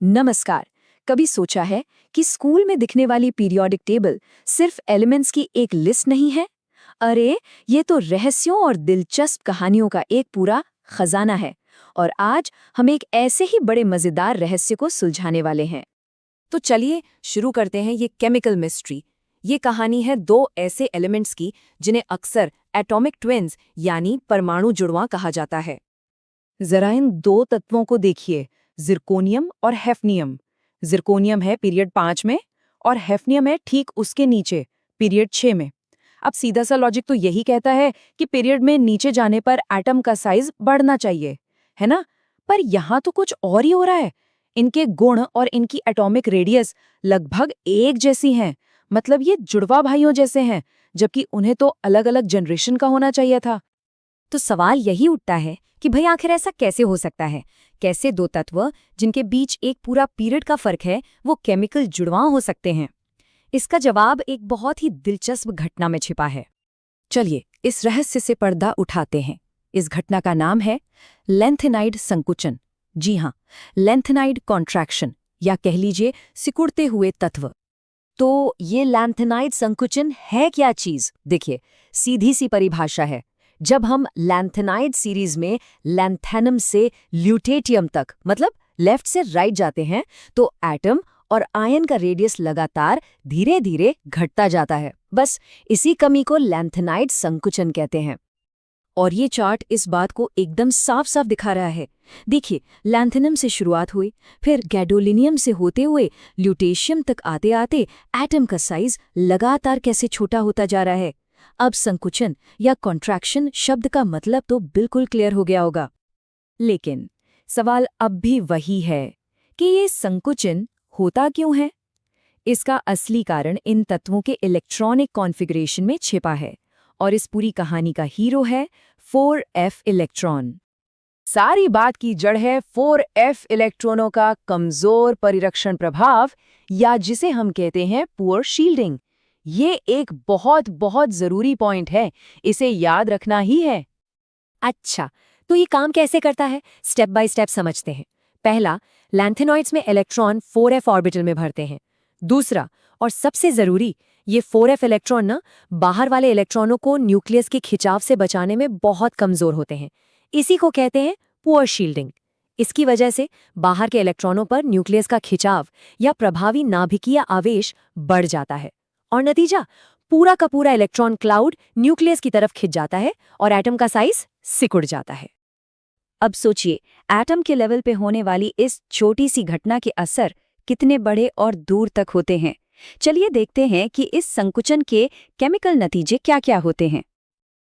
नमस्कार। कभी सोचा है कि स्कूल में दिखने वाली पीरियोडिक टेबल सिर्फ एलिमेंट्स की एक लिस्ट नहीं है? अरे, ये तो रहस्यों और दिलचस्प कहानियों का एक पूरा खजाना है। और आज हम एक ऐसे ही बड़े मजेदार रहस्य को सुलझाने वाले हैं। तो चलिए शुरू करते हैं ये केमिकल मिस्ट्री। ये कहानी है दो ऐसे एलिमेंट्स की जिन्हें अक्सर एटॉमिक ट्विन्स यानी परमाणु जुड़वां कहा जाता है। जरा इन दो तत्वों को देखिए, जिरकोनियम और हेफनियम। जिरकोनियम है पीरियड 5 में और हेफनियम है ठीक उसके नीचे पीरियड 6 में। अब सीधा सा लॉजिक तो यही कहता है कि पीरियड में नीचे जाने पर एटम का साइज बढ़ना चाहिए, है ना? पर यहाँ तो कुछ और ही हो रहा है। इनके गुण और इनकी एटॉमिक रेडियस लगभग एक जैसी हैं। मतलब ये जुड़वा भाइयों जैसे हैं, जबकि उन्हें तो अलग अलग जनरेशन का होना चाहिए था। तो सवाल यही उठता है कि भाई आखिर ऐसा कैसे हो सकता है? कैसे दो तत्व जिनके बीच एक पूरा पीरियड का फर्क है वो केमिकल जुड़वां हो सकते हैं? इसका जवाब एक बहुत ही दिलचस्प घटना में छिपा है। चलिए इस रहस्य से पर्दा उठाते हैं। इस घटना का नाम है लेंथेनाइड संकुचन। जी हाँ, लेंथेनाइड कॉन्ट्रैक्शन, या कह लीजिए सिकुड़ते हुए तत्व। तो ये लैंथेनाइड संकुचन है क्या चीज? देखिए, सीधी सी परिभाषा है। जब हम लैंथेनाइड सीरीज में लैंथेनम से ल्यूटेटियम तक, मतलब लेफ्ट से राइट जाते हैं, तो एटम और आयन का रेडियस लगातार धीरे धीरे घटता जाता है। बस इसी कमी को लैंथेनाइड संकुचन कहते हैं। और ये चार्ट इस बात को एकदम साफ साफ दिखा रहा है। देखिए, लैंथेनम से शुरुआत हुई, फिर गैडोलिनियम से होते हुए ल्यूटेशियम तक आते आते एटम का साइज लगातार कैसे छोटा होता जा रहा है। अब संकुचन या कॉन्ट्रैक्शन शब्द का मतलब तो बिल्कुल क्लियर हो गया होगा। लेकिन सवाल अब भी वही है कि ये संकुचन होता क्यों है? इसका असली कारण इन तत्वों के इलेक्ट्रॉनिक कॉन्फ़िगरेशन में छिपा है, और इस पूरी कहानी का हीरो है 4f इलेक्ट्रॉन। सारी बात की जड़ है 4f इलेक्ट्रॉनों का कमजोर परिरक्षण प्रभाव, या जिसे हम कहते हैं पुअर शील्डिंग। ये एक बहुत बहुत जरूरी पॉइंट है, इसे याद रखना ही है। अच्छा, तो ये काम कैसे करता है? स्टेप बाय स्टेप समझते हैं। पहला, लैंथेनॉइड्स में इलेक्ट्रॉन 4f ऑर्बिटल में भरते हैं। दूसरा, और सबसे जरूरी, ये 4f इलेक्ट्रॉन ना बाहर वाले इलेक्ट्रॉनों को न्यूक्लियस के खिंचाव से बचाने में बहुत कमजोर होते हैं। इसी को कहते हैं पुअर शील्डिंग। इसकी वजह से बाहर के इलेक्ट्रॉनों पर न्यूक्लियस का खिंचाव या प्रभावी नाभिकीय आवेश बढ़ जाता है, और नतीजा, पूरा का पूरा इलेक्ट्रॉन क्लाउड न्यूक्लियस की तरफ खिंच जाता है और एटम का साइज सिकुड़ जाता है। अब सोचिए, एटम के लेवल पे होने वाली इस छोटी सी घटना के असर कितने बड़े और दूर तक होते हैं। चलिए देखते हैं कि इस संकुचन के केमिकल नतीजे क्या-क्या होते हैं।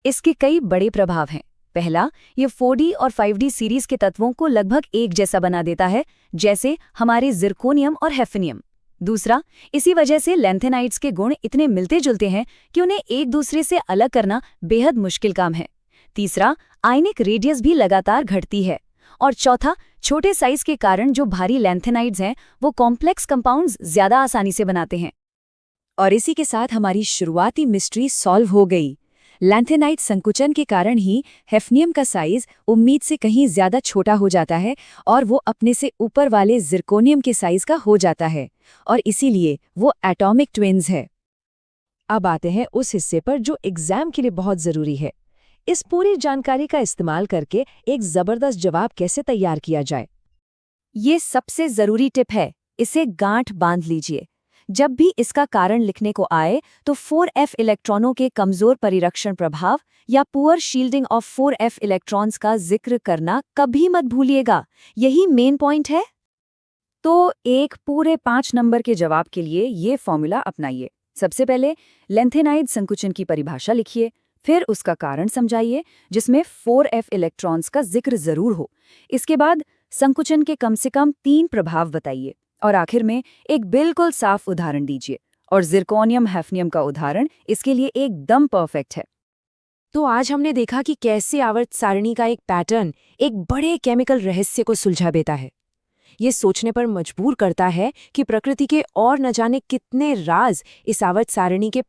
इसके कई बड़े प्रभाव हैं। पहला, ये 4D और 5D सीरीज के तत्वों को लगभग एक जैसा बना देता है, जैसे हमारे जिरकोनियम और हेफनियम। दूसरा, इसी वजह से लैंथेनाइड्स के गुण इतने मिलते जुलते हैं कि उन्हें एक दूसरे से अलग करना बेहद मुश्किल काम है। तीसरा, आयनिक रेडियस भी लगातार घटती है। और चौथा, छोटे साइज के कारण जो भारी लैंथेनाइड्स हैं वो कॉम्प्लेक्स कंपाउंड्स ज्यादा आसानी से बनाते हैं। और इसी के साथ हमारी शुरुआती मिस्ट्री सॉल्व हो गई। लैंथेनाइड संकुचन के कारण ही हेफनियम का साइज उम्मीद से कहीं ज्यादा छोटा हो जाता है और वो अपने से ऊपर वाले जिरकोनियम के साइज का हो जाता है, और इसीलिए वो एटॉमिक ट्विन्स है। अब आते हैं उस हिस्से पर जो एग्जाम के लिए बहुत जरूरी है। इस पूरी जानकारी का इस्तेमाल करके एक जबरदस्त जवाब कैसे तैयार किया जाए। ये सबसे जरूरी टिप है, इसे गांठ बांध लीजिए। जब भी इसका कारण लिखने को आए तो 4f इलेक्ट्रॉनों के कमजोर परिरक्षण प्रभाव या poor shielding of 4f electrons का जिक्र करना कभी मत भूलिएगा। यही मेन पॉइंट है। तो एक पूरे 5 नंबर के जवाब के लिए ये फॉर्मूला अपनाइए। सबसे पहले लेंथेनाइड संकुचन की परिभाषा लिखिए, फिर उसका कारण समझाइए जिसमें 4f इलेक्ट्रॉन्स का जिक्र जरूर हो। इसके बाद संकुचन के कम से कम 3 प्रभाव बताइए, और आखिर में एक बिल्कुल साफ उदाहरण दीजिए। और जिरकोनियम हेफनियम का उदाहरण इसके लिए एकदम परफेक्ट है। तो आज हमने देखा कि कैसे आवर्त सारणी का एक पैटर्न एक बड़े केमिकल रहस्य को सुलझा देता है। ये सोचने पर मजबूर करता है कि प्रकृति के और न जाने कितने राज इस आवर्त सारणी के